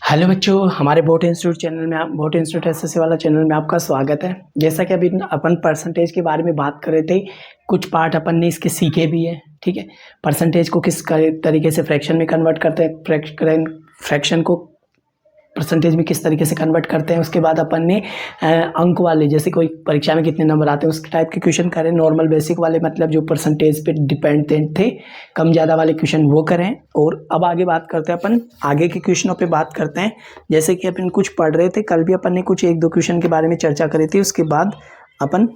Hello बच्चों, हमारे boat institute channel में बोट इंस्टीट्यूट एसएससी वाला चैनल में आपका स्वागत है। जैसा कि अभी अपन परसेंटेज के बारे में बात कर रहे थे, कुछ पार्ट अपन ने इसके सीखे भी है। ठीक है, परसेंटेज को किस तरीके से फ्रैक्शन में कन्वर्ट करते हैं, फ्रैक्शन को परसेंटेज में किस तरीके से कन्वर्ट करते हैं। उसके बाद अपन ने अंक वाले, जैसे कोई परीक्षा में कितने नंबर आते हैं उस टाइप के क्वेश्चन करें। नॉर्मल बेसिक वाले, मतलब जो परसेंटेज पे डिपेंडेंट थे, कम ज़्यादा वाले क्वेश्चन वो करें। और अब आगे बात करते हैं, अपन आगे के क्वेश्चनों पे बात करते हैं। जैसे कि अपन कुछ पढ़ रहे थे, कल भी अपन ने कुछ एक दो क्वेश्चन के बारे में चर्चा करी थी, उसके बाद अपन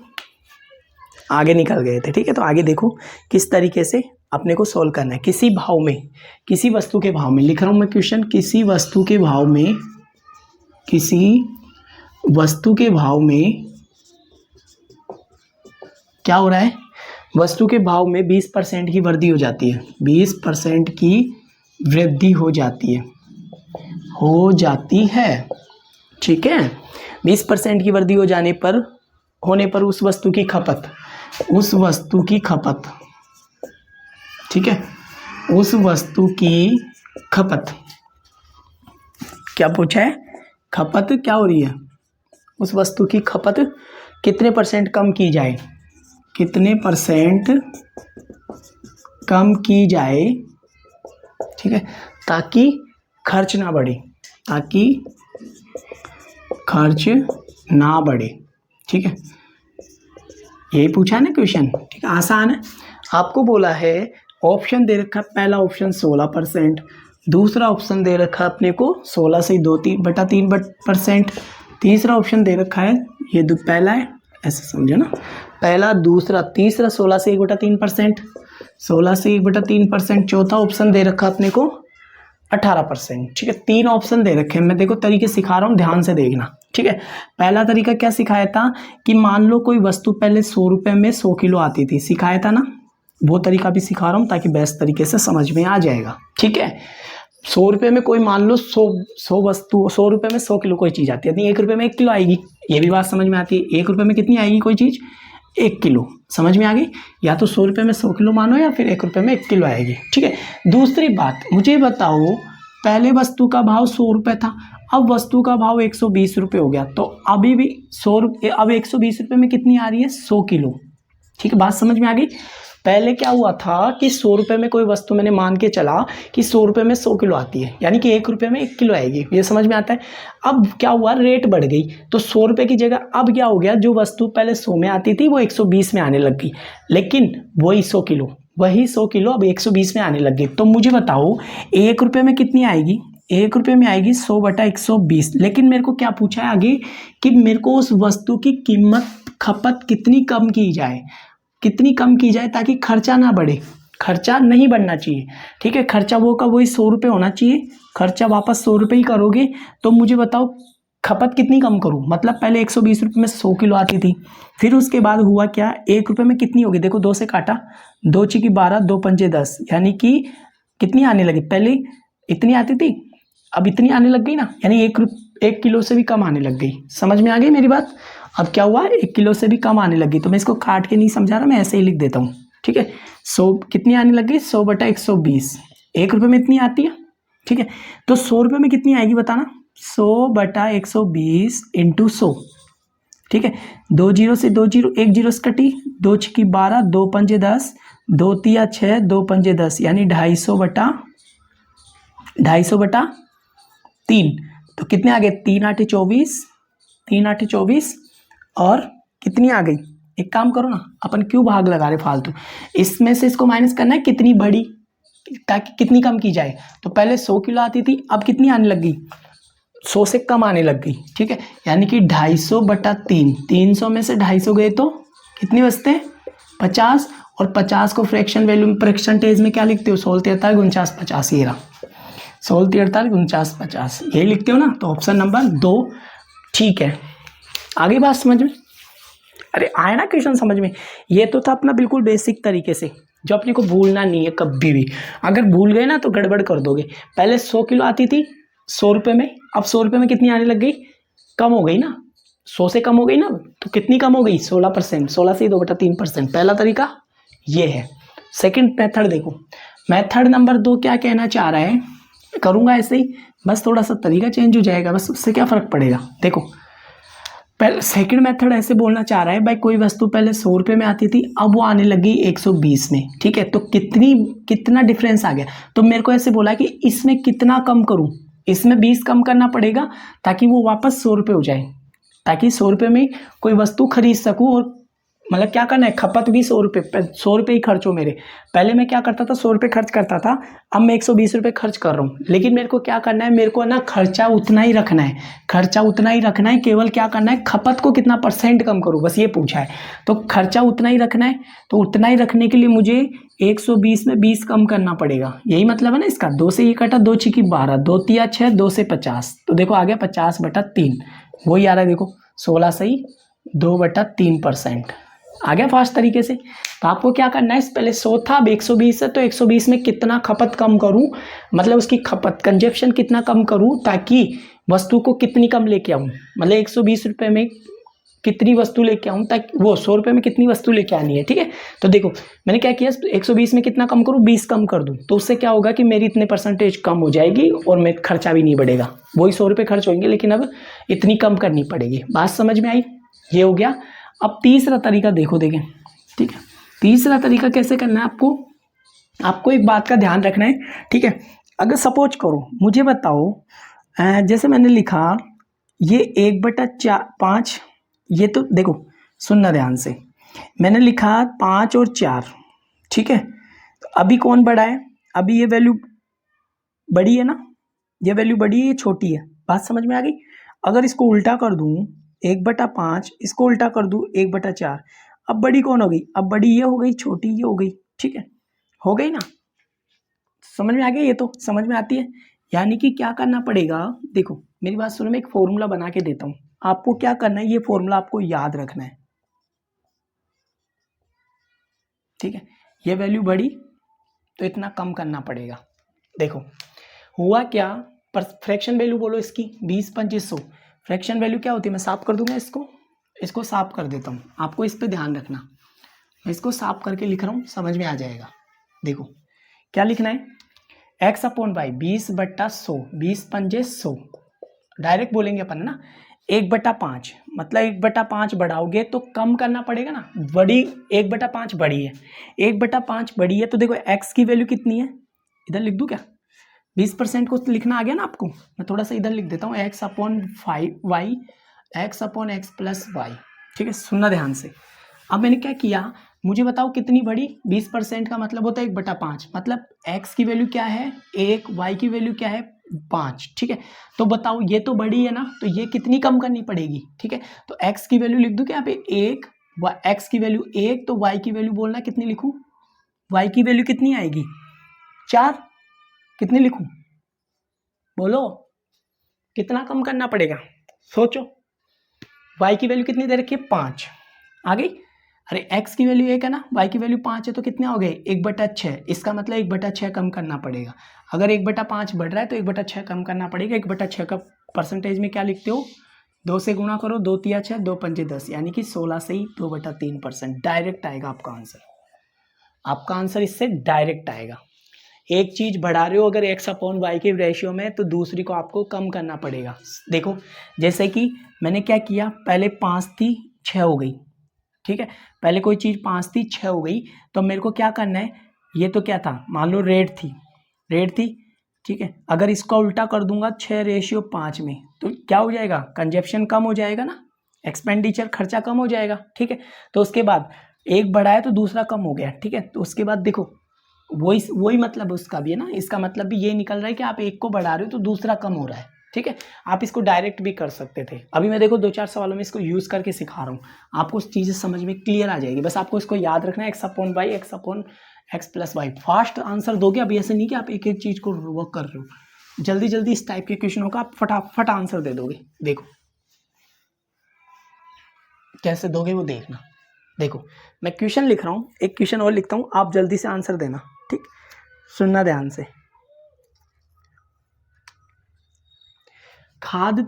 आगे निकल गए थे। ठीक है, तो आगे देखो किस तरीके से अपने को सोल्व करना है। किसी भाव में, किसी वस्तु के भाव में, लिख रहा हूँ मैं क्वेश्चन, किसी वस्तु के भाव में, किसी वस्तु के भाव में क्या हो रहा है, वस्तु के भाव में 20% की वृद्धि हो जाती है। 20% की वृद्धि हो जाती है, ठीक है। 20% की वृद्धि हो जाने पर, होने पर उस वस्तु की खपत, ठीक है, उस वस्तु की खपत, क्या पूछा है, खपत क्या हो रही है, उस वस्तु की खपत कितने परसेंट कम की जाए, कितने परसेंट कम की जाए, ठीक है, ताकि खर्च ना बढ़े, ताकि खर्च ना बढ़े। ठीक है, यही पूछा है ना क्वेश्चन। ठीक है, आसान है। आपको बोला है, ऑप्शन दे रखा है, पहला ऑप्शन 16%, दूसरा ऑप्शन दे रखा है अपने को 16 से 2/3%, तीसरा ऑप्शन दे रखा है, ये पहला है, ऐसे समझो ना, पहला, दूसरा, तीसरा 16 से 1/3%, 16 से 1/3%, चौथा ऑप्शन दे रखा अपने को 18%। ठीक है, 3 ऑप्शन दे रखे हैं। मैं देखो तरीके सिखा रहा हूँ, ध्यान से देखना। ठीक है, पहला तरीका क्या सिखाया था कि मान लो कोई वस्तु पहले 100 रुपये में 100 किलो आती थी, सिखाया था ना, वो तरीका भी सिखा रहा हूँ ताकि बेस्ट तरीके से समझ में आ जाएगा। ठीक है, 100 रुपये में कोई, मान लो 100 वस्तु, 100 रुपये में 100 किलो कोई चीज़ आती है, 1 रुपये में 1 किलो आएगी। ये भी बात समझ में आती है, 1 रुपये में कितनी आएगी कोई चीज़, 1 किलो। समझ में आ गई, या तो 100 रुपये में 100 किलो मानो, या फिर 1 रुपये में 1 किलो आएगी। ठीक है, दूसरी बात मुझे बताओ, पहले वस्तु का भाव 100 रुपये था, अब वस्तु का भाव 120 रुपये हो गया, तो अभी भी 100 रुपये, अब 120 रुपये में कितनी आ रही है, 100 किलो। ठीक है, बात समझ में आ गई। पहले क्या हुआ था कि 100 रुपये में कोई वस्तु, मैंने मान के चला कि 100 रुपये में 100 किलो आती है, यानी कि 1 रुपये में 1 किलो आएगी, ये समझ में आता है। अब क्या हुआ, रेट बढ़ गई, तो 100 रुपये की जगह अब क्या हो गया, जो वस्तु पहले 100 में आती थी वो 120 में आने लग गई, लेकिन वही 100 किलो अब 120 में आने लग गई। तो मुझे बताओ 1 रुपये में कितनी आएगी, 1 रुपये में आएगी 100/120। लेकिन मेरे को क्या पूछा है आगे कि मेरे को उस वस्तु की कीमत, खपत कितनी कम की जाए, कितनी कम की जाए ताकि खर्चा ना बढ़े, खर्चा नहीं बढ़ना चाहिए। ठीक है, खर्चा वो का वही 100 रुपये होना चाहिए, खर्चा वापस 100 रुपये ही करोगे। तो मुझे बताओ खपत कितनी कम करूँ, मतलब पहले 120 रुपये में 100 किलो आती थी, फिर उसके बाद हुआ क्या, 1 रुपये में कितनी होगी, देखो 2 से काटा, 2 × 12, 2 × 5 = 10, यानी कि कितनी आने लगी, पहले इतनी आती थी, अब इतनी आने लग गई ना, यानी 1 किलो से भी कम आने लग गई। समझ में आ गई मेरी बात। अब क्या हुआ, 1 किलो से भी कम आने लगी, तो मैं इसको काट के नहीं समझा रहा, मैं ऐसे ही लिख देता हूँ। ठीक है, 100 कितनी आने लग गई, 100/120, 1 रुपये में इतनी आती है। ठीक है, तो 100 रुपये में कितनी आएगी बताना, 100/120 × 100। ठीक है, 2 0 से 2 0, 1 0 से कटी, 2 × 12, 2 × 5 = 10, 2 × 6, 2 × 5 = 10, यानी 250/3। तो कितने आ गए, 3 8 24, 3 8 24, और कितनी आ गई, एक काम करो ना, अपन क्यों भाग लगा रहे फालतू, इसमें से इसको माइनस करना है, कितनी बड़ी, ताकि कितनी कम की जाए। तो पहले 100 किलो आती थी, अब कितनी आने लग गई, 100 से कम आने लग गई। ठीक है, यानी कि 250/3, 300 में से 250 गए तो कितने बचते हैं, 50, और 50 को फ्रैक्शन वैल्यू में, परसेंटेज में क्या लिखते हो, 16 43 49 50, ये रहा 16 43 49 50, यही लिखते हो ना। तो ऑप्शन नंबर 2 ठीक है। आगे बात समझ में, अरे आए ना क्वेश्चन समझ में। ये तो था अपना बिल्कुल बेसिक तरीके से, जो अपने को भूलना नहीं है कभी भी। अगर भूल गए ना तो गड़बड़ कर दोगे। पहले 100 किलो आती थी 100 रुपये में, अब 100 रुपये में कितनी आने लग गई, कम हो गई ना, 100 से कम हो गई ना, तो कितनी कम हो गई, 16%, 16 से 2/3%। पहला तरीका ये है। सेकंड मेथड देखो, मेथड नंबर 2 क्या कहना चाह रहा है, करूँगा ऐसे ही, बस थोड़ा सा तरीका चेंज हो जाएगा, बस उससे क्या फ़र्क पड़ेगा। देखो पहले सेकंड मेथड ऐसे बोलना चाह रहा है भाई कोई वस्तु पहले 100 रुपये में आती थी, अब वो आने लगी 120 में, ठीक है। तो कितना डिफरेंस आ गया। तो मेरे को ऐसे बोला कि इसमें कितना कम करूं, इसमें 20 कम करना पड़ेगा ताकि वो वापस 100 रुपये हो जाए, ताकि 100 रुपये में कोई वस्तु खरीद सकूं। और मतलब क्या करना है, खपत भी 100 रुपये, 100 रुपये ही खर्च हो मेरे। पहले मैं क्या करता था, 100 रुपये खर्च करता था, अब मैं 120 रुपये खर्च कर रहा हूँ। लेकिन मेरे को क्या करना है, मेरे को ना खर्चा उतना ही रखना है, खर्चा उतना ही रखना है, केवल क्या करना है, खपत को कितना % कम करूँ, बस ये पूछा है। तो खर्चा उतना ही रखना है, तो उतना ही रखने के लिए मुझे 120 में 20 कम करना पड़ेगा, यही मतलब है ना इसका। 2 से ये कटा, 2 छिकी 12, 2 तिया 6, 2 से 50, तो देखो आ गया 50/3, वही आ रहा है देखो 16 सही 2/3% आ गया फास्ट तरीके से। तो आपको क्या करना है, पहले 100 था, अब 120 है, तो 120 में कितना खपत कम करूं, मतलब उसकी खपत कंजप्शन कितना कम करूं ताकि वस्तु को कितनी कम लेके आऊं, मतलब 120 रुपये में कितनी वस्तु लेके आऊं, ताकि वो 100 रुपये में कितनी वस्तु लेके आनी है, ठीक है। तो देखो मैंने क्या किया, 120 में कितना कम करूं, 20 कम कर दूं, तो उससे क्या होगा कि मेरी इतने % कम हो जाएगी और मेरा खर्चा भी नहीं बढ़ेगा, वही 100 रुपये खर्च होंगे लेकिन अब इतनी कम करनी पड़ेगी। बात समझ में आई, ये हो गया। अब तीसरा तरीका देखो, देखें, ठीक है। तीसरा तरीका कैसे करना है आपको, आपको एक बात का ध्यान रखना है, ठीक है। अगर सपोज करो, मुझे बताओ, जैसे मैंने लिखा ये 1/5, ये तो देखो सुनना ध्यान से, मैंने लिखा 5 और 4, ठीक है। तो अभी कौन बड़ा है, अभी ये वैल्यू बड़ी है ना, ये वैल्यू बड़ी है, ये छोटी है, बात समझ में आ गई। अगर इसको उल्टा कर दूं 1/5, इसको उल्टा कर दूं 1/4, अब बड़ी कौन हो गई, अब बड़ी ये हो गई, छोटी ये हो गई, ठीक है, हो गई ना, समझ में आ गया, ये तो समझ में आती है। यानी कि क्या करना पड़ेगा, देखो मेरी बात सुनो, मैं एक फॉर्मूला बना के देता हूं, आपको क्या करना है, ये फॉर्मूला आपको याद रखना है, ठीक है। ये वैल्यू बढ़ी तो इतना कम करना पड़ेगा। देखो हुआ क्या, पर फ्रैक्शन वैल्यू बोलो इसकी 20/2500, फ्रैक्शन वैल्यू क्या होती है, मैं साफ कर दूंगा इसको साफ कर देता हूँ, आपको इस पे ध्यान रखना, मैं इसको साफ करके लिख रहा हूँ, समझ में आ जाएगा। देखो क्या लिखना है, x/y 20/100, 20×100, डायरेक्ट बोलेंगे अपन ना, 1/5, मतलब 1/5 बढ़ाओगे तो कम करना पड़ेगा ना, बड़ी 1/5 बड़ी है, 1/5 बड़ी है, तो देखो x की वैल्यू कितनी है, इधर लिख दूं क्या, 20% को लिखना आ गया ना आपको, मैं थोड़ा सा इधर लिख देता हूँ, x/y, x/x+y, ठीक है, सुनना ध्यान से। अब मैंने क्या किया, मुझे बताओ कितनी बड़ी, 20% का मतलब होता है 1/5, मतलब x की वैल्यू क्या है 1, y की वैल्यू क्या है 5, ठीक है। तो बताओ ये तो बड़ी है ना, तो ये कितनी कम करनी पड़ेगी, ठीक है। तो x की वैल्यू लिख दूं क्या यहाँ पे 1, x की वैल्यू 1, तो y की वैल्यू बोलना कितनी लिखूं, y की वैल्यू कितनी आएगी 4, कितनी लिखूं बोलो, कितना कम करना पड़ेगा, सोचो। y की वैल्यू कितनी दे रखी है 5, आ गई। अरे x की वैल्यू 1 है ना, y की वैल्यू 5 है, तो कितने हो गए 1/6, इसका मतलब 1/6 कम करना पड़ेगा। अगर 1/5 बढ़ रहा है तो 1/6 कम करना पड़ेगा। 1/6 का % में क्या लिखते हो, 2 से गुणा करो, 2 तिया 6, 2 पंजे 10, यानी कि 16 से ही 2/3% डायरेक्ट आएगा आपका आंसर। आपका आंसर इससे डायरेक्ट आएगा। एक चीज बढ़ा रहे हो अगर x/y के रेशियो में, तो दूसरी को आपको कम करना पड़ेगा। देखो जैसे कि मैंने क्या किया, पहले 5 थी 6 हो गई, ठीक है, पहले कोई चीज 5 थी 6 हो गई, तो मेरे को क्या करना है, ये तो क्या था, मान लो रेट थी, ठीक है। अगर इसका उल्टा कर दूंगा 6:5 में, तो क्या हो जाएगा, कंजप्शन कम हो जाएगा ना, एक्सपेंडिचर खर्चा कम हो जाएगा, ठीक है। तो उसके बाद एक बढ़ा है तो दूसरा कम हो गया, ठीक है। तो उसके बाद देखो वही मतलब उसका भी है ना, इसका मतलब भी ये निकल रहा है कि आप एक को बढ़ा रहे हो तो दूसरा कम हो रहा है, ठीक है। आप इसको डायरेक्ट भी कर सकते थे, अभी मैं देखो 2-4 सवालों में इसको यूज करके सिखा रहा हूँ, आपको चीजें समझ में क्लियर आ जाएगी। बस आपको इसको याद रखना है, x/y, x/x+y, फास्ट आंसर दोगे। अभी ऐसे नहीं कि आप एक एक चीज को वर्क कर रहे हो, जल्दी जल्दी इस टाइप के क्वेश्चनों का आप फटाफट आंसर दे दोगे। देखो कैसे दोगे वो देखना। देखो मैं क्वेश्चन लिख रहा हूँ, एक क्वेश्चन और लिखता हूँ, आप जल्दी से आंसर देना, ठीक, सुनना ध्यान से। खाद्य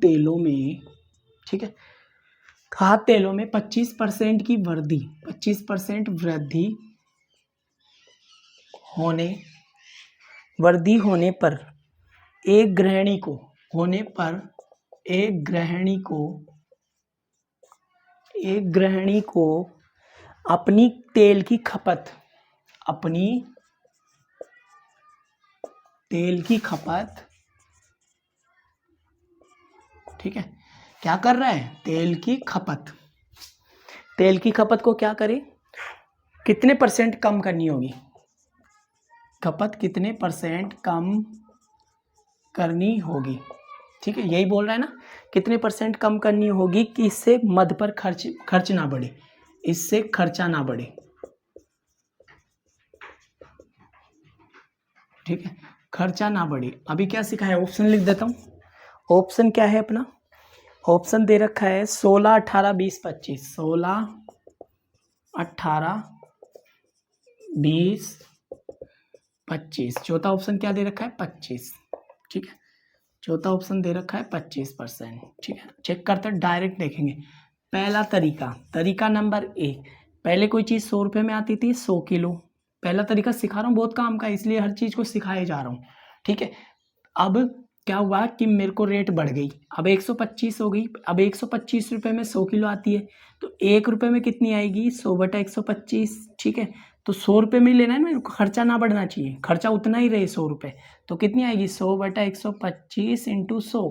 तेलों में, ठीक है, खाद्य तेलों में 25% की वृद्धि, 25% वृद्धि होने वर्दी होने पर एक गृहिणी को अपनी तेल की खपत, ठीक है, क्या कर रहा है, तेल की खपत को क्या करे, कितने % कम करनी होगी, खपत कितने % कम करनी होगी, ठीक है, यही बोल रहा है ना, कितने % कम करनी होगी कि इससे मद पर खर्च ना बढ़े, इससे खर्चा ना बढ़े, ठीक है, खर्चा ना बढ़े। अभी क्या सीखा है, ऑप्शन लिख देता हूँ। ऑप्शन क्या है अपना, ऑप्शन दे रखा है 16, 18, 20, 25, 16, 18, 20, 25, चौथा ऑप्शन क्या दे रखा है 25, ठीक है, चौथा ऑप्शन दे रखा है 25%, ठीक है। चेक करते हैं, डायरेक्ट देखेंगे। पहला तरीका नंबर 1, पहले कोई चीज़ 100 रुपये में आती थी 100 किलो, पहला तरीका सिखा रहा हूँ, बहुत काम का, इसलिए हर चीज़ को सिखाए जा रहा हूँ, ठीक है। अब क्या हुआ कि मेरे को रेट बढ़ गई, अब 125 हो गई, अब 125 रुपये में 100 किलो आती है, तो 1 रुपये में कितनी आएगी, 100/125, ठीक है। तो 100 रुपये में लेना है ना मेरे को, खर्चा ना बढ़ना चाहिए, खर्चा उतना ही रहे 100 रुपये, तो कितनी आएगी 100/125 इंटू 100,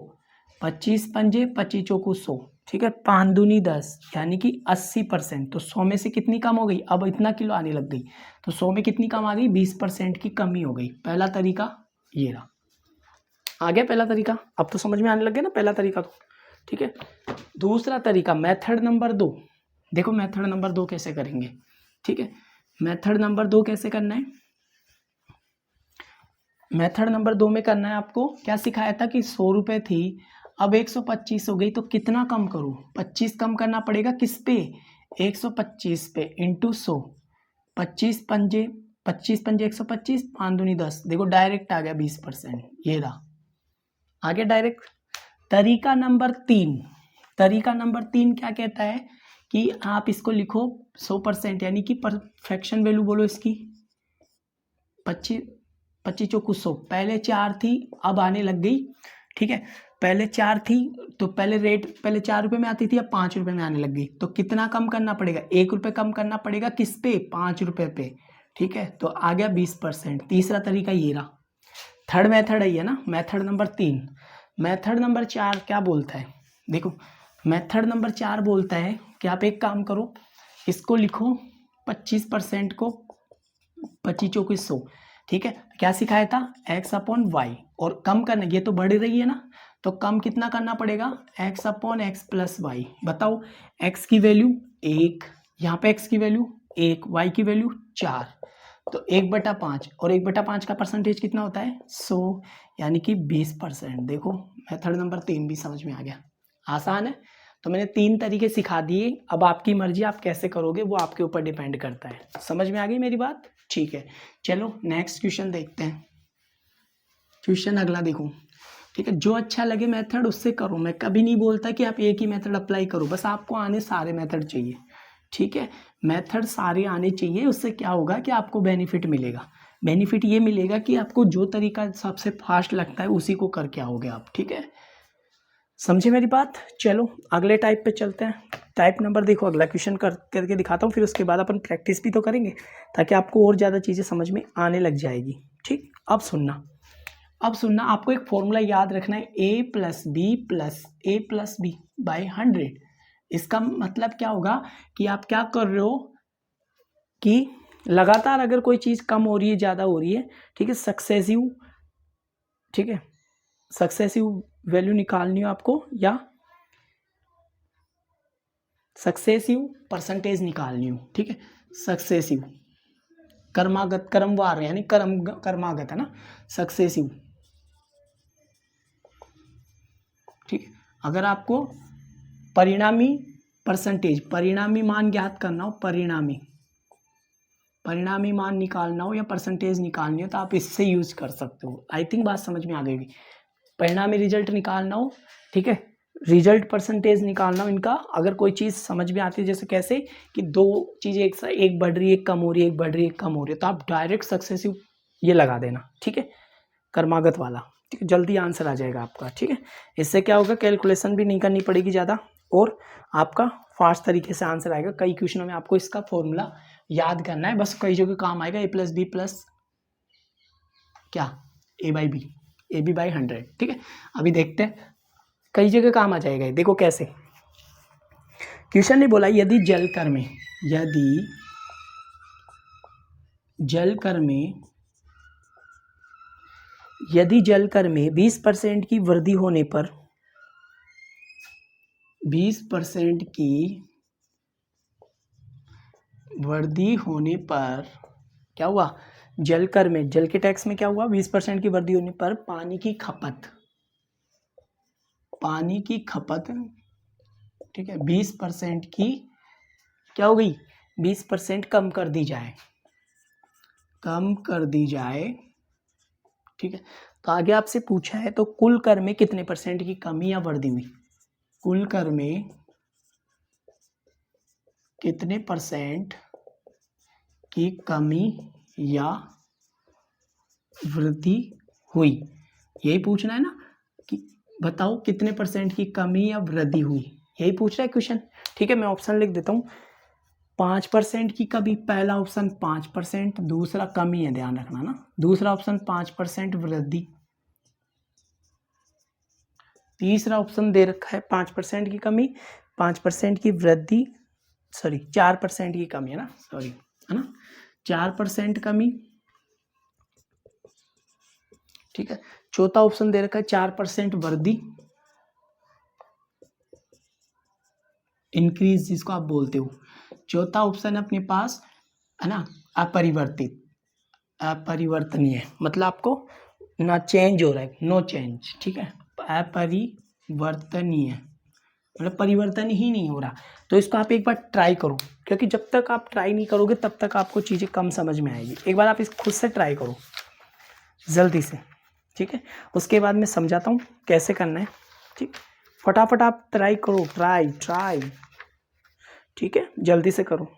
25 पंजे 25 चौकू 100, ठीक है, 5 दूनी 10, यानी कि 80%। तो 100 में से कितनी कम हो गई, अब इतना किलो आने लग गई, तो 100 में कितनी कम आ गई, 20% की कमी हो गई। पहला तरीका ये रहा, आ गया पहला तरीका, अब तो समझ में आने लग गया ना पहला तरीका तो, ठीक है। दूसरा तरीका मेथड नंबर 2, देखो मेथड नंबर 2 कैसे करेंगे, ठीक है। मेथड नंबर 2 कैसे करना है, मेथड नंबर 2 में करना है आपको, क्या सिखाया था कि 100 रुपये थी, अब 125 हो गई, तो कितना कम करूँ, 25 कम करना पड़ेगा, किस पे, 125 पे इंटू 100, 25 पंजे 125, 5 दूनी 10, देखो डायरेक्ट आ गया 20%, ये रहा, आगे डायरेक्ट। तरीका नंबर 3 क्या कहता है कि आप इसको लिखो 100%, यानी कि परफेक्शन वैल्यू बोलो इसकी 25 चौकू 100, पहले 4 थी अब आने लग गई, ठीक है, पहले 4 थी तो पहले 4 रुपये में आती थी, अब 5 रुपये में आने लग गई, तो कितना कम करना पड़ेगा, 1 रुपये कम करना पड़ेगा, किस पे, 5 रुपये पे, ठीक है, तो आ गया 20%। तीसरा तरीका ये रहा, थर्ड मेथड है ना, मेथड नंबर 3। मेथड नंबर 4 क्या बोलता है, देखो मेथड नंबर 4 बोलता है कि आप एक काम करो, इसको लिखो 25% को 25 चौकी 100, ठीक है, क्या सिखाया था, x/y, और कम करना, ये तो बढ़ रही है ना, तो कम कितना करना पड़ेगा, x/x + y, बताओ x की वैल्यू 1, यहाँ पे x की वैल्यू 1, y की वैल्यू 4, तो 1/5, और 1/5 का परसेंटेज कितना होता है 100, यानी कि 20%। देखो मेथड नंबर 3 भी समझ में आ गया, आसान है। तो मैंने 3 तरीके सिखा दिए, अब आपकी मर्जी, आप कैसे करोगे वो आपके ऊपर डिपेंड करता है। समझ में आ गई मेरी बात, ठीक है। चलो नेक्स्ट क्वेश्चन देखते हैं, क्वेश्चन अगला देखो, ठीक है, जो अच्छा लगे मेथड उससे करो, मैं कभी नहीं बोलता कि आप एक ही मेथड अप्लाई करो, बस आपको आने सारे मेथड चाहिए, ठीक है, मेथड सारे आने चाहिए, उससे क्या होगा कि आपको बेनिफिट मिलेगा, बेनिफिट ये मिलेगा कि आपको जो तरीका सबसे फास्ट लगता है उसी को करके आओगे आप, ठीक है, समझे मेरी बात। चलो अगले टाइप पे चलते हैं, टाइप नंबर देखो, अगला क्वेश्चन करके दिखाता हूँ, फिर उसके बाद अपन प्रैक्टिस भी तो करेंगे ताकि आपको और ज़्यादा चीज़ें समझ में आने लग जाएगी, ठीक। अब सुनना, आपको एक फॉर्मूला याद रखना है, a + b / 100। इसका मतलब क्या होगा कि आप क्या कर रहे हो कि लगातार अगर कोई चीज़ कम हो रही है ज़्यादा हो रही है, ठीक है, सक्सेसिव वैल्यू निकालनी हो आपको, या सक्सेसिव परसेंटेज निकालनी हो, ठीक है, सक्सेसिव क्रमवार, यानी क्रमागत है ना, सक्सेसिव, ठीक है। अगर आपको परिणामी मान ज्ञात करना हो, परिणामी मान निकालना हो या परसेंटेज निकालनी हो, तो आप इससे यूज कर सकते हो। आई थिंक बात समझ में आ गई। परिणामी रिजल्ट निकालना हो, ठीक है, रिजल्ट परसेंटेज निकालना हो, इनका अगर कोई चीज़ समझ में आती है, जैसे कैसे कि दो चीज़ें एक बढ़ रही है एक कम हो रही है, एक बढ़ रही है एक कम हो रही है, तो आप डायरेक्ट सक्सेसिव ये लगा देना, ठीक है। क्रमागत वाला, ठीक है, जल्दी आंसर आ जाएगा आपका, ठीक है। इससे क्या होगा, कैलकुलेशन भी नहीं करनी पड़ेगी ज़्यादा और आपका फास्ट तरीके से आंसर आएगा। कई क्वेश्चनों में आपको इसका फॉर्मूला याद करना है, बस कई जगह काम आएगा, a+b प्लस क्या a/b, ab/100, ठीक है। अभी देखते हैं, कई जगह काम आ जाएगा। देखो कैसे क्वेश्चन ने बोला, यदि जलकर में 20% की वृद्धि होने पर 20% की वृद्धि होने पर क्या हुआ, जलकर में, जल के टैक्स में क्या हुआ, 20% की वृद्धि होने पर पानी की खपत, ठीक है, 20% की क्या हो गई, 20% कम कर दी जाए, ठीक है। तो आगे आपसे पूछा है, तो कुल कर में कितने परसेंट की कमी या वृद्धि हुई, कुल कर में कितने परसेंट की कमी या वृद्धि हुई, यही पूछना है ना, कि बताओ कितने परसेंट की कमी या वृद्धि हुई, यही पूछ रहा है क्वेश्चन, ठीक है। मैं ऑप्शन लिख देता हूँ, 5% की कमी, पहला ऑप्शन 5%, दूसरा कमी है, ध्यान रखना ना, दूसरा ऑप्शन 5% वृद्धि, तीसरा ऑप्शन दे रखा है 5% की कमी, 5% की वृद्धि, 4% की कमी है ना, है ना, 4% कमी, ठीक है। चौथा ऑप्शन दे रखा है 4% वृद्धि, इंक्रीज जिसको आप बोलते हो। चौथा ऑप्शन अपने पास है ना, अपरिवर्तनीय, मतलब आपको ना चेंज हो रहा है, नो चेंज, ठीक है, अपरिवर्तनीय मतलब परिवर्तन ही नहीं हो रहा। तो इसको आप एक बार ट्राई करो, क्योंकि जब तक आप ट्राई नहीं करोगे तब तक आपको चीज़ें कम समझ में आएगी। एक बार आप इस खुद से ट्राई करो जल्दी से, ठीक है। उसके बाद मैं समझाता हूँ कैसे करना है, ठीक, फटाफट आप ट्राई करो, ट्राई, ठीक है, जल्दी से करो।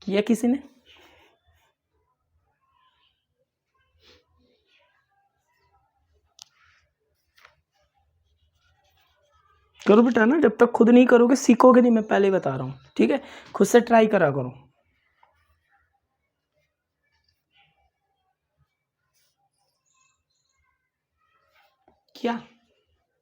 किया किसी ने? करो बेटा ना, जब तक खुद नहीं करोगे सीखोगे नहीं, मैं पहले बता रहा हूँ, ठीक है। खुद से ट्राई करा करो। क्या,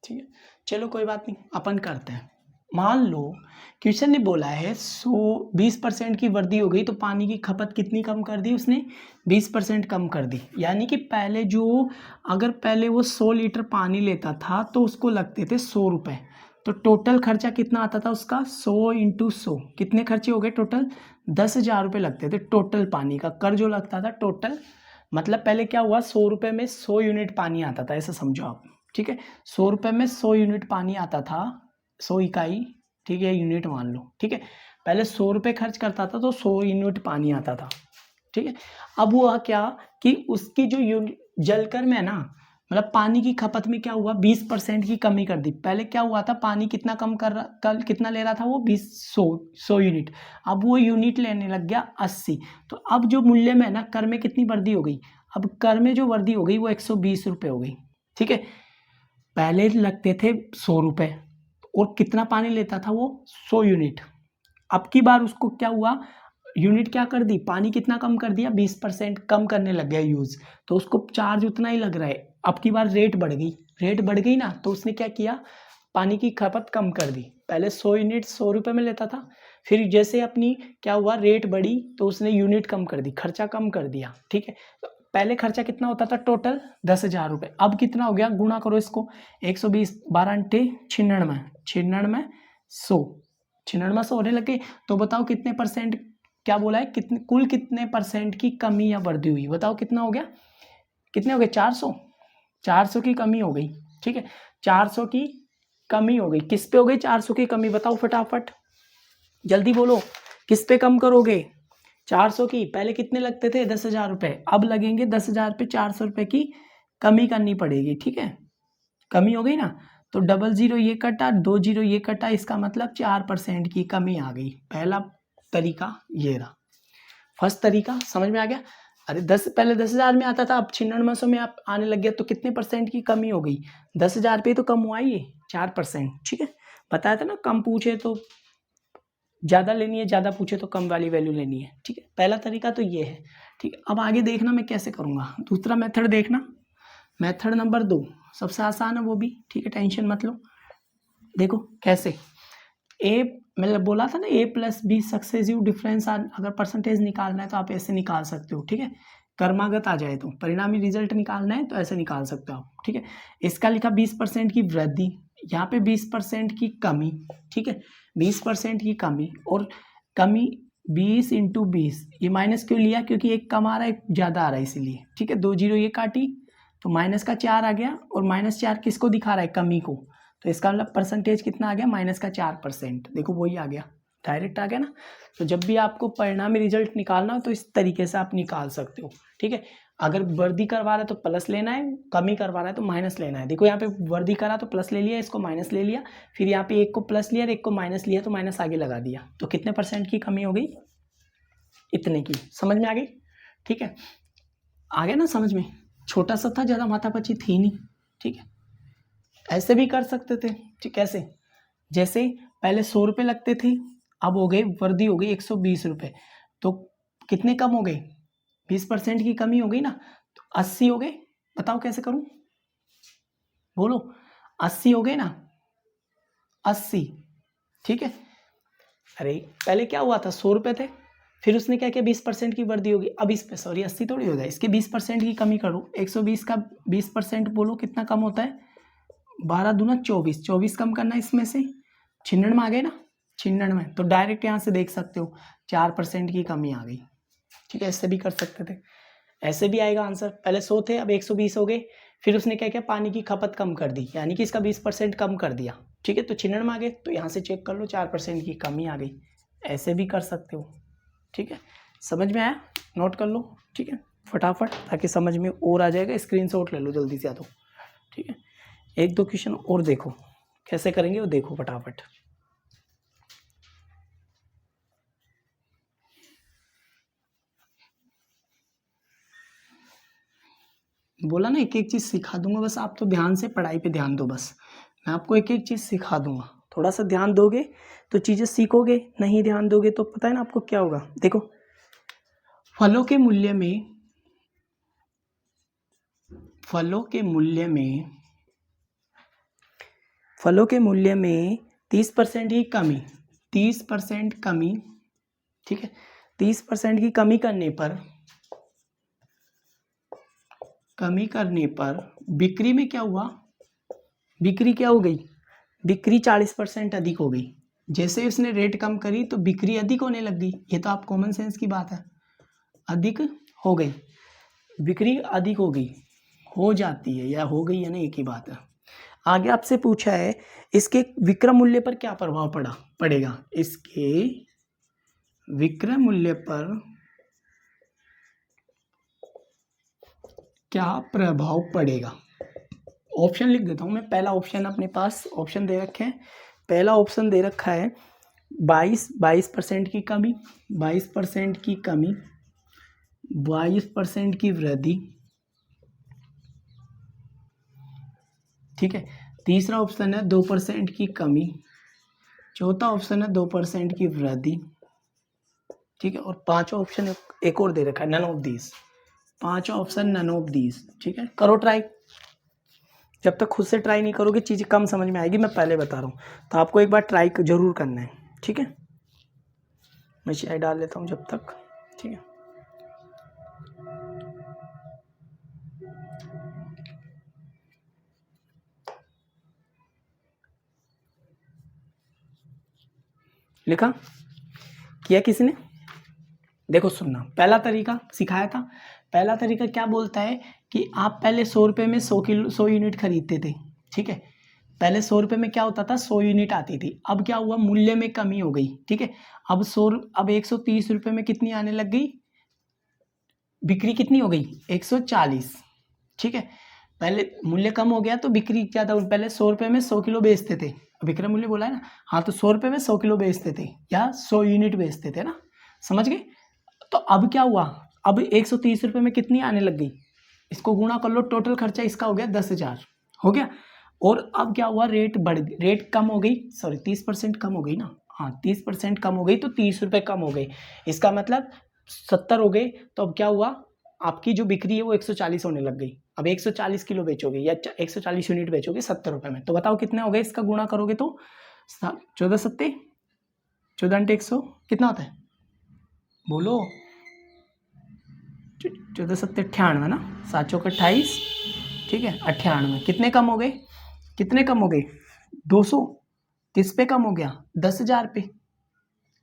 ठीक है, चलो कोई बात नहीं, अपन करते हैं। मान लो क्वेश्चन ने बोला है 20% की वृद्धि हो गई, तो पानी की खपत कितनी कम कर दी उसने, 20% कम कर दी। यानी कि पहले अगर पहले वो 100 लीटर पानी लेता था तो उसको लगते थे 100 रुपये, तो टोटल खर्चा कितना आता था उसका, 100 × 100, कितने खर्चे हो गए टोटल, 10,000 रुपये लगते थे टोटल पानी का कर जो लगता था टोटल। मतलब पहले क्या हुआ, 100 रुपये में 100 यूनिट पानी आता था, ऐसा समझो आप, ठीक है। 100 रुपये में 100 यूनिट पानी आता था, 100 इकाई, ठीक है, यूनिट मान लो, ठीक है। पहले 100 रुपये खर्च करता था तो 100 यूनिट पानी आता था, ठीक है। अब हुआ क्या कि उसकी जो जलकर में है ना, मतलब पानी की खपत में क्या हुआ, 20% की कमी कर दी। पहले क्या हुआ था, पानी कितना कम कर रहा, कल कितना ले रहा था वो, 100 यूनिट, अब वो यूनिट लेने लग गया 80। तो अब जो मूल्य में है ना, कर में कितनी वृद्धि हो गई, अब कर में जो वृद्धि हो गई वो 120 रुपये हो गई, ठीक है। पहले लगते थे 100 रुपये और कितना पानी लेता था वो, 100 यूनिट। अब की बार उसको क्या हुआ, यूनिट क्या कर दी, पानी कितना कम कर दिया, 20% कम करने लग गया यूज, तो उसको चार्ज उतना ही लग रहा है। अब की बार रेट बढ़ गई ना, तो उसने क्या किया, पानी की खपत कम कर दी। पहले 100 यूनिट 100 रुपये में लेता था, फिर जैसे अपनी क्या हुआ, रेट बढ़ी तो उसने यूनिट कम कर दी, खर्चा कम कर दिया, ठीक है। पहले खर्चा कितना होता था टोटल, 10,000 रुपये, अब कितना हो गया, गुणा करो इसको, 120, 12 × 96, 100 होने लगे। तो बताओ कितने परसेंट, क्या बोला है, कुल कितने परसेंट की कमी या वृद्धि हुई, बताओ कितना हो गया, कितने हो गए, 400 की कमी हो गई, ठीक है। 400 की कमी हो गई, किस पे हो गई 400 की कमी, बताओ फटाफट जल्दी बोलो, किस पे कम करोगे, 400 की। पहले कितने लगते थे, 10,000 रुपये, अब लगेंगे 10,000 पे 400 रुपये की कमी करनी पड़ेगी, ठीक है, कमी हो गई ना। तो 00 ये कटा, 20 ये कटा, इसका मतलब 4% की कमी आ गई। पहला तरीका ये रहा, फर्स्ट तरीका समझ में आ गया। अरे पहले 10,000 में आता था, अब 9600 में आप आने लग गया, तो कितने परसेंट की कमी हो गई? 10,000 पे तो कम हुआ ही है 4%। ठीक है, बताया था ना, कम पूछे तो ज़्यादा लेनी है, ज़्यादा पूछे तो कम वाली वैल्यू लेनी है। ठीक है, पहला तरीका तो ये है। ठीक है, अब आगे देखना मैं कैसे करूँगा। दूसरा मेथड देखना, मेथड नंबर 2 सबसे आसान है वो भी। ठीक है, टेंशन मत लो। देखो कैसे, ए मतलब बोला था ना, A+B सक्सेसिव डिफरेंस अगर परसेंटेज निकालना है तो आप ऐसे निकाल सकते हो। ठीक है, कर्मागत आ जाए तो परिणामी रिजल्ट निकालना है तो ऐसे निकाल सकते हो आप। ठीक है, इसका लिखा 20% की वृद्धि, यहाँ पे 20% की कमी। ठीक है, 20% की कमी, और कमी 20 × 20, ये माइनस क्यों लिया? क्योंकि एक कम आ रहा है, एक ज़्यादा आ रहा है इसीलिए। ठीक है, 20 ये काटी तो माइनस का 4 आ गया, और -4 किसको दिखा रहा है? कमी को। तो इसका मतलब परसेंटेज कितना आ गया? -4%। देखो वही आ गया, डायरेक्ट आ गया ना। तो जब भी आपको परिणामी रिजल्ट निकालना हो तो इस तरीके से आप निकाल सकते हो। ठीक है, अगर वृद्धि करवा रहा है तो प्लस लेना है, कमी करवा रहा है तो माइनस लेना है। देखो यहाँ पे वृद्धि करा तो प्लस ले लिया, इसको माइनस ले लिया, फिर यहाँ पे एक को प्लस लिया और एक को माइनस लिया, तो माइनस आगे लगा दिया। तो कितने % की कमी हो गई? इतने की। समझ में आ गई? ठीक है, आ गया ना समझ में? छोटा सा था, ज़्यादा माथापच्ची थी नहीं। ठीक है, ऐसे भी कर सकते थे। ठीक, कैसे? जैसे पहले 100 रुपये लगते थे, अब हो गए, वृद्धि हो गई 120 रुपये, तो कितने कम हो गए? 20% की कमी हो गई ना, तो 80 हो गए। बताओ कैसे करूं? बोलो, 80 हो गए ना, 80। ठीक है, अरे पहले क्या हुआ था? 100 रुपये थे, फिर उसने क्या किया? 20% की वृद्धि होगी। अब इस पे, सॉरी 80 थोड़ी हो जाए, इसके 20% की कमी करो। 120 का 20% बोलो कितना कम होता है? 12 दूना 24, 24 कम करना इसमें से, 96 में आ गए ना, 96 में। तो डायरेक्ट यहाँ से देख सकते हो 4% की कमी आ गई। ठीक है, ऐसे भी कर सकते थे, ऐसे भी आएगा आंसर। पहले 100 थे, अब 120 हो गए, फिर उसने क्या किया? पानी की खपत कम कर दी, यानी कि इसका 20% कम कर दिया। ठीक है, तो 96 में आ गए, तो यहाँ से चेक कर लो 4% की कमी आ गई। ऐसे भी कर सकते हो। ठीक है, समझ में आया? नोट कर लो। ठीक है, फटाफट, ताकि समझ में और आ जाएगा। स्क्रीनशॉट ले लो जल्दी से, आ दो। ठीक है, 1-2 क्वेश्चन और देखो कैसे करेंगे, वो देखो फटाफट। बोला ना, एक एक चीज़ सिखा दूंगा, बस आप तो ध्यान से पढ़ाई पे ध्यान दो। बस मैं आपको एक एक चीज़ सिखा दूंगा, थोड़ा सा ध्यान दोगे तो चीज़ें सीखोगे, नहीं ध्यान दोगे तो पता है ना आपको क्या होगा। देखो, फलों के मूल्य में, फलों के मूल्य में, फलों के मूल्य में 30% की कमी, 30% कमी। ठीक है, 30% की कमी करने पर, कमी करने पर बिक्री में क्या हुआ? बिक्री क्या हो गई? बिक्री 40% अधिक हो गई। जैसे उसने रेट कम करी तो बिक्री अधिक होने लग गई। ये तो आप कॉमन सेंस की बात है, अधिक हो गई, बिक्री अधिक हो गई, हो जाती है या हो गई है ना, एक ही बात है। आगे आपसे पूछा है इसके विक्रय मूल्य पर क्या प्रभाव पड़ेगा? इसके विक्रय मूल्य पर क्या प्रभाव पड़ेगा? ऑप्शन लिख देता हूं मैं। पहला ऑप्शन अपने पास ऑप्शन दे रखे हैं। पहला ऑप्शन दे रखा है 22% की कमी, 22% की कमी, 22% की वृद्धि। ठीक है, तीसरा ऑप्शन है 2% की कमी, चौथा ऑप्शन है 2% की वृद्धि। ठीक है, और पांचवा ऑप्शन एक और दे रखा है, नन ऑफ दीज। पांचवा ऑप्शन नन ऑफ दीज। ठीक है, करो ट्राई। जब तक खुद से ट्राई नहीं करोगे चीज़ें कम समझ में आएगी, मैं पहले बता रहा हूँ। तो आपको एक बार ट्राई जरूर करना है। ठीक है, मैं चाय डाल लेता हूँ जब तक। ठीक है, लिखा किया किसी ने? देखो सुनना, पहला तरीका सिखाया था। पहला तरीका क्या बोलता है कि आप पहले 100 रुपये में 100 यूनिट खरीदते थे। ठीक है, पहले 100 रुपये में क्या होता था? 100 यूनिट आती थी। अब क्या हुआ? मूल्य में कमी हो गई। ठीक है, अब 130 रुपये में कितनी आने लग गई? बिक्री कितनी हो गई? 140। ठीक है, पहले मूल्य कम हो गया तो बिक्री क्या था, पहले 100 रुपये में 100 किलो बेचते थे, विक्रय मूल्य बोला है ना, हाँ तो 100 रुपये में 100 किलो बेचते थे या 100 यूनिट बेचते थे ना, समझ गए। तो अब क्या हुआ, अब 130 रुपये में कितनी आने लग गई, इसको गुणा कर लो, टोटल खर्चा इसका हो गया 10,000 हो गया। और अब क्या हुआ, रेट बढ़ गई, रेट कम हो गई, सॉरी 30% कम हो गई ना, हाँ 30% कम हो गई तो 30 रुपये कम हो गए, इसका मतलब 70 हो गए। तो अब क्या हुआ, आपकी जो बिक्री है वो 140 होने लग गई। अब 140 किलो बेचोगे या 140 यूनिट बेचोगे 70 रुपये में, तो बताओ कितने हो गए, इसका गुणा करोगे तो 14 सत्ते 14 × 100 कितना होता है, बोलो 14 सत्ते 98 ना, 7 चौके 28, ठीक है 98, कितने कम हो गए, कितने कम हो गए, 200, किस पे कम हो गया, 10,000 पे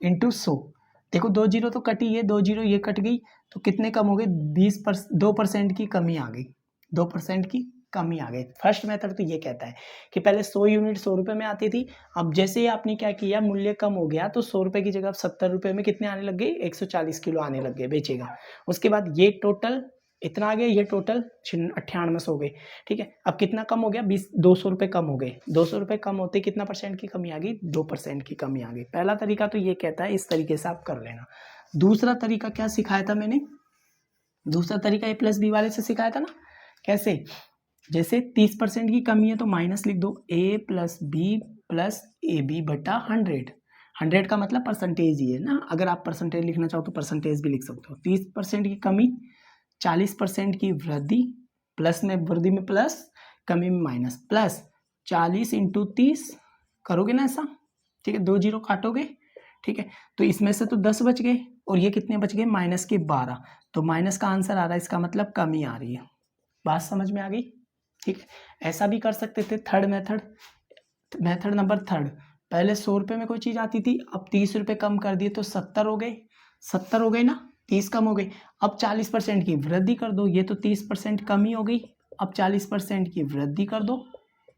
इंटू 100, देखो 2 जीरो तो कटी है, 2 जीरो ये कट गई, तो कितने कम हो गए, 2% की कमी आ गई, 2% की कमी आ गई। फर्स्ट मेथड तो ये कहता है कि पहले 100 यूनिट 100 रुपये में आती थी, अब जैसे ही आपने क्या किया, मूल्य कम हो गया तो 100 रुपये की जगह 70 रुपये में कितने आने लग गए, 140 किलो आने लग गए बेचेगा। उसके बाद ये टोटल इतना आ गया, ये टोटल 98 हो गए, ठीक है। अब कितना कम हो गया, 200 रुपये कम हो गए, 200 रुपये कम होते कितना परसेंट की कमी आ गई, 2% की कमी आ गई। पहला तरीका तो ये कहता है, इस तरीके से आप कर लेना। दूसरा तरीका क्या सिखाया था मैंने, दूसरा तरीका A+B वाले से सिखाया था ना, कैसे, जैसे 30% की कमी है तो माइनस लिख दो, A+B + AB बटा 100, 100 का मतलब परसेंटेज ही है ना, अगर आप परसेंटेज लिखना चाहो तो परसेंटेज भी लिख सकते हो। 30% की कमी, 40% की वृद्धि, प्लस में वृद्धि में प्लस, कमी में माइनस, प्लस 40 × 30 करोगे ना ऐसा, ठीक है, 2 जीरो काटोगे, ठीक है, तो इसमें से तो 10 बच गए और ये कितने बच गए, माइनस के 12, तो माइनस का आंसर आ रहा है, इसका मतलब कमी आ रही है। बात समझ में आ गई, ठीक है। ऐसा भी कर सकते थे, third method, method number third, पहले 100 रुपये में कोई चीज़ आती थी, अब 30 रुपये कम कर दिए तो 70 हो गए, 70 हो गए ना, 30 कम हो गई, अब 40% की वृद्धि कर दो, ये तो 30% कमी हो गई, अब 40% की वृद्धि कर दो,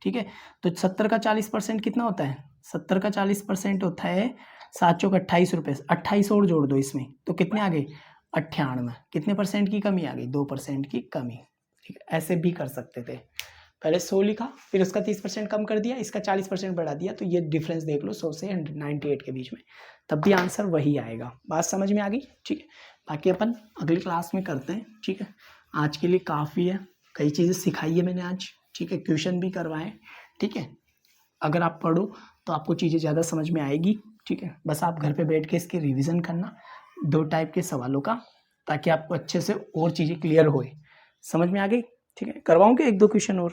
ठीक है। तो 70 का 40% कितना होता है, 70 का 40% होता है 7 चौक 28 रुपये, 28 और जोड़ दो इसमें, तो कितने आ गए, 98, कितने परसेंट की कमी आ गई, 2% की कमी, ठीक है। ऐसे भी कर सकते थे, पहले 100 लिखा, फिर उसका 30% कम कर दिया, इसका 40% बढ़ा दिया, तो ये डिफरेंस देख लो 100 से 98 के बीच में, तब भी आंसर वही आएगा। बात समझ में आ गई, ठीक है। बाकी अपन अगली क्लास में करते हैं, ठीक है। आज के लिए काफ़ी है, कई चीज़ें सिखाई है मैंने आज, ठीक है, क्वेश्चन भी करवाए, ठीक है। अगर आप पढ़ो तो आपको चीज़ें ज़्यादा समझ में आएगी, ठीक है। बस आप घर पे बैठ के इसके रिवीजन करना 2 टाइप के सवालों का, ताकि आपको अच्छे से और चीज़ें क्लियर होए, समझ में आ गई, ठीक है। करवाऊँ क्या 1-2 क्वेश्चन और,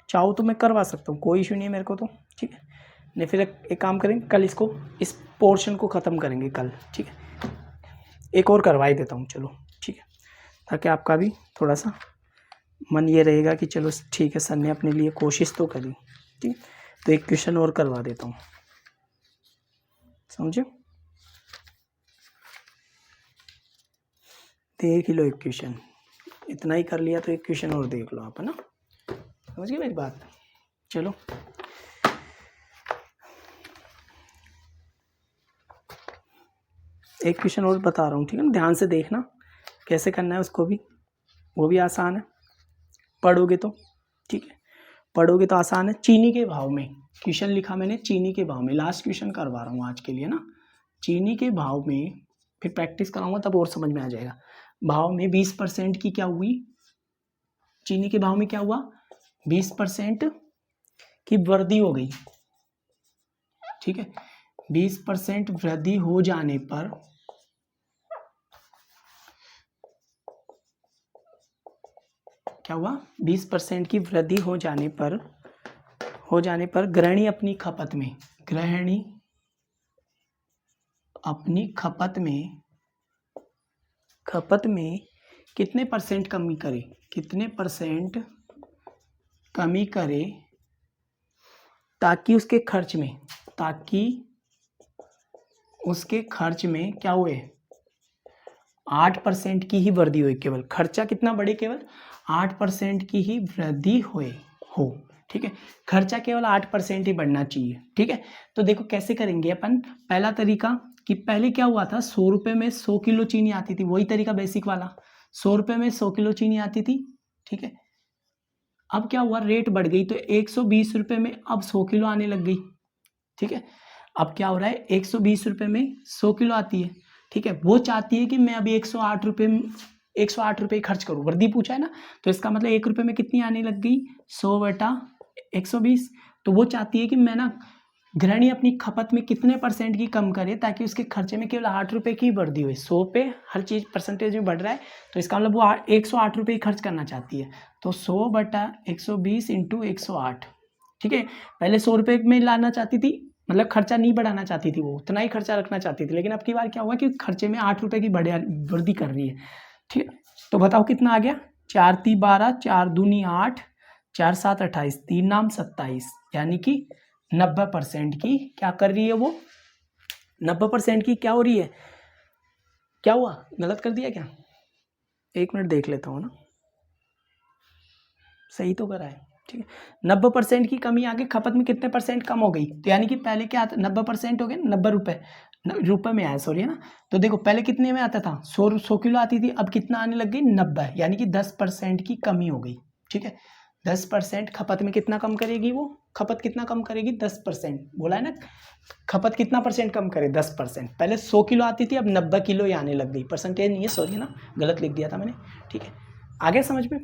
चाहो तो मैं करवा सकता हूँ, कोई इशू नहीं है मेरे को तो, ठीक है। नहीं फिर एक काम करेंगे, कल इसको, इस पोर्शन को ख़त्म करेंगे कल, ठीक है। एक और करवा ही देता हूँ, चलो ठीक है, ताकि आपका भी थोड़ा सा मन ये रहेगा कि चलो ठीक है, सर ने अपने लिए कोशिश तो करी, ठीक। तो एक क्वेश्चन और करवा देता हूँ, समझो, देख लो एक क्वेश्चन, इतना ही कर लिया तो एक क्वेश्चन और देख लो आप, है ना, समझ गए मेरी बात। चलो एक क्वेश्चन और बता रहा हूँ, ठीक है ना, ध्यान से देखना कैसे करना है उसको भी, वो भी आसान है, पढ़ोगे तो, ठीक है, पढ़ोगे तो आसान है। चीनी के भाव में, क्वेश्चन लिखा मैंने चीनी के भाव में, लास्ट क्वेश्चन करवा रहा हूँ आज के लिए ना, चीनी के भाव में, फिर प्रैक्टिस कराऊंगा तब और समझ में आ जाएगा। भाव में 20% की क्या हुई, चीनी के भाव में क्या हुआ, 20% की वृद्धि हो गई, ठीक है। 20% वृद्धि हो जाने पर क्या हुआ, 20% की वृद्धि हो जाने पर गृहिणी अपनी खपत में, गृहिणी अपनी खपत में कितने परसेंट कमी करे, कितने परसेंट कमी करे, ताकि उसके खर्च में क्या हुए, 8% की ही वृद्धि हुई, केवल खर्चा कितना बढ़े, केवल 8% की ही वृद्धि हो, ठीक है। खर्चा केवल 8% ही बढ़ना चाहिए, ठीक है। तो देखो कैसे करेंगे अपन, पहला तरीका कि पहले क्या हुआ था, 100 रुपये में 100 किलो चीनी आती थी, वही तरीका बेसिक वाला, 100 रुपये में 100 किलो चीनी आती थी, ठीक है। अब क्या हुआ, रेट बढ़ गई तो 120 रुपये में अब 100 किलो आने लग गई। ठीक है, अब क्या हो रहा है, 120 रुपये में 100 किलो आती है। ठीक है, वो चाहती है कि मैं अभी 108 रुपये खर्च करूँ, वर्दी पूछा है ना, तो इसका मतलब 1 रुपये में कितनी आने लग गई, 100/120। तो वो चाहती है कि मैं ना गृहिणी अपनी खपत में कितने % की कम करे ताकि उसके खर्चे में केवल 8 रुपये की वृद्धि हुई। 100 पे हर चीज़ परसेंटेज में बढ़ रहा है, तो इसका मतलब वो 108 रुपये ही खर्च करना चाहती है। तो 100/120 × 108। ठीक है, पहले 100 रुपये में लाना चाहती थी, मतलब खर्चा नहीं बढ़ाना चाहती थी, वो उतना ही खर्चा रखना चाहती थी, लेकिन अब की बार क्या हुआ कि खर्चे में 8 रुपये की वृद्धि कर रही है। ठीक है, तो बताओ कितना आ गया, 4 × 3 = 12, 4 दूनी 8, 4 × 7 = 28, 3 नाम 27, यानी कि 90% की क्या कर रही है वो, 90% की क्या हो रही है, क्या हुआ, गलत कर दिया क्या, 1 मिनट देख लेता हूँ ना, सही तो करा है। ठीक है, 90% की कमी आ गई, खपत में कितने % कम हो गई, तो यानी कि पहले क्या आता, 90% हो गए, 90 रुपये में आया, सॉरी है ना। तो देखो पहले कितने में आता था, 100 किलो आती थी, अब कितना आने लग गई, 90, यानी कि 10% की कमी हो गई। ठीक है, 10% खपत में कितना कम करेगी वो, खपत कितना कम करेगी, 10%, बोला है ना, खपत कितना % कम करे, 10%। पहले 100 किलो आती थी, अब 90 किलो ही आने लग गई, परसेंटेज नहीं है, सॉरी है ना, गलत लिख दिया था मैंने। ठीक है, आगे समझ में।